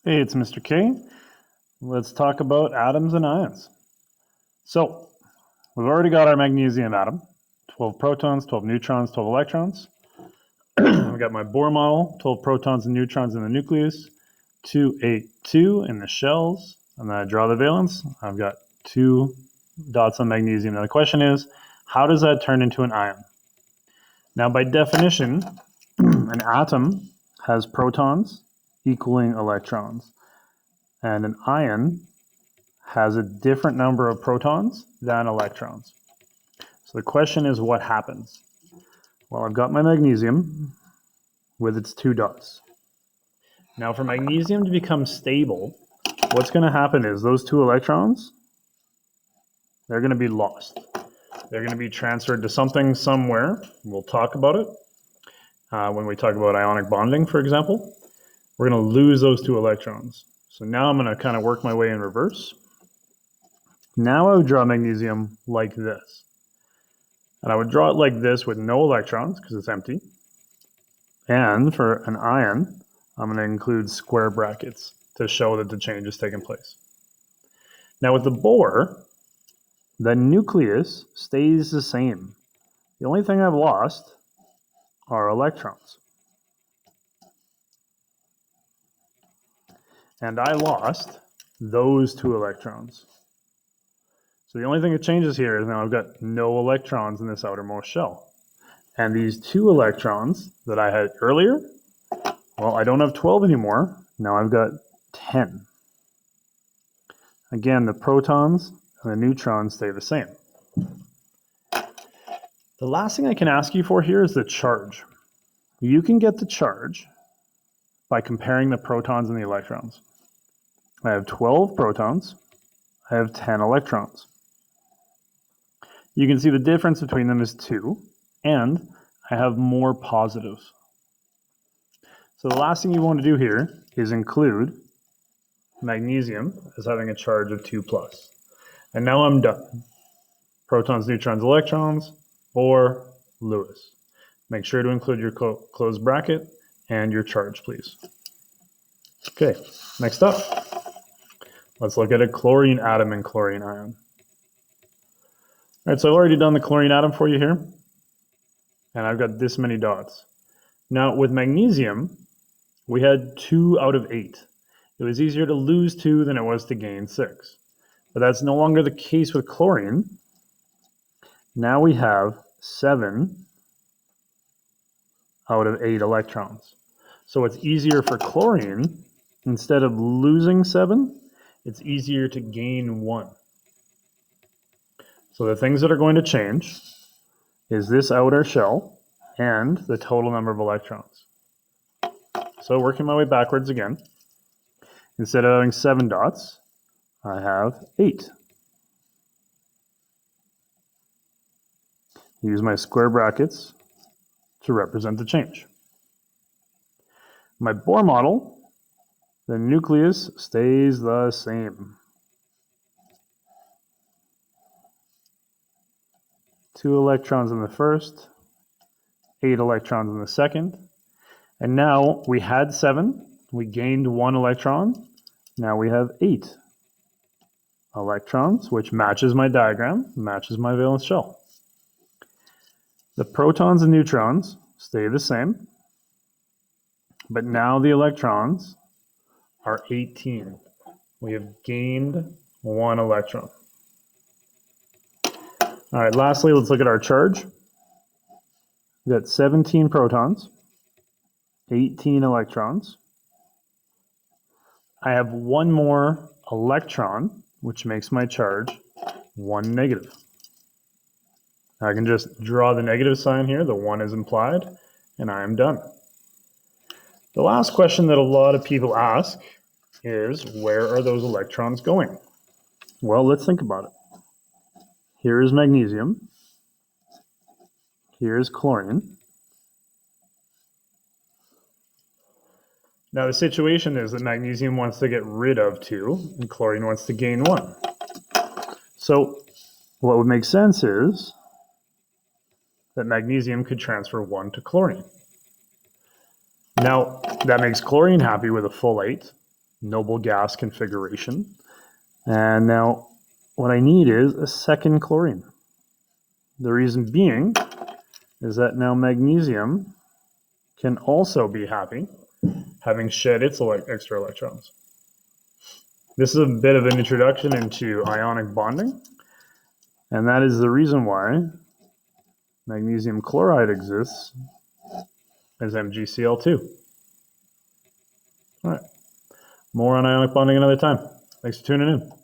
Hey, it's Mr. K. Let's talk about atoms and ions. So, we've already got our magnesium atom, 12 protons, 12 neutrons, 12 electrons. I've got my Bohr model, 12 protons and neutrons in the nucleus, 2, 8, 2 in the shells, and then I draw the valence. I've got 2 dots on magnesium. Now the question is, how does that turn into an ion? Now by definition, an atom has protons equaling electrons, and an ion has a different number of protons than electrons. So the question is, what happens? Well, I've got my magnesium with its 2 dots. Now for magnesium to become stable, what's going to happen is those 2 electrons, they're going to be lost. They're going to be transferred to something somewhere. We'll talk about it when we talk about ionic bonding, for example. We're going to lose those 2 electrons. So now I'm going to kind of work my way in reverse. Now I would draw magnesium like this. And I would draw it like this with no electrons because it's empty. And for an ion, I'm going to include square brackets to show that the change has taken place. Now with the Bohr, the nucleus stays the same. The only thing I've lost are electrons. And I lost those 2 electrons. So the only thing that changes here is now I've got no electrons in this outermost shell. And these 2 electrons that I had earlier, well, I don't have 12 anymore. Now I've got 10. Again, the protons and the neutrons stay the same. The last thing I can ask you for here is the charge. You can get the charge by comparing the protons and the electrons. I have 12 protons. I have 10 electrons. You can see the difference between them is 2, and I have more positives. So the last thing you want to do here is include magnesium as having a charge of 2 plus. And now I'm done. Protons, neutrons, electrons, or Lewis. Make sure to include your closed bracket and your charge, please. Okay, next up, let's look at a chlorine atom and chlorine ion. All right, so I've already done the chlorine atom for you here, and I've got this many dots. Now with magnesium, we had 2 out of 8. It was easier to lose 2 than it was to gain 6. But that's no longer the case with chlorine. Now we have 7 out of 8 electrons. So it's easier for chlorine, instead of losing 7, it's easier to gain 1. So the things that are going to change is this outer shell and the total number of electrons. So working my way backwards again, instead of having 7 dots, I have 8. Use my square brackets to represent the change. My Bohr model, the nucleus stays the same. 2 electrons in the first, 8 electrons in the second. And now we had 7, we gained 1 electron. Now we have 8 electrons, which matches my diagram, matches my valence shell. The protons and neutrons stay the same, but now the electrons are 18. We have gained 1 electron. All right, lastly, let's look at our charge. We've got 17 protons, 18 electrons. I have 1 more electron, which makes my charge 1 negative. I can just draw the negative sign here, the 1 is implied, and I am done. The last question that a lot of people ask is, where are those electrons going? Well, let's think about it. Here is magnesium. Here is chlorine. Now the situation is that magnesium wants to get rid of 2 and chlorine wants to gain 1. So what would make sense is that magnesium could transfer 1 to chlorine. Now that makes chlorine happy with a full 8, noble gas configuration. And now what I need is a second chlorine. The reason being is that now magnesium can also be happy, having shed its extra electrons. This is a bit of an introduction into ionic bonding, and that is the reason why magnesium chloride exists as MgCl2. All right, more on ionic bonding another time. Thanks for tuning in.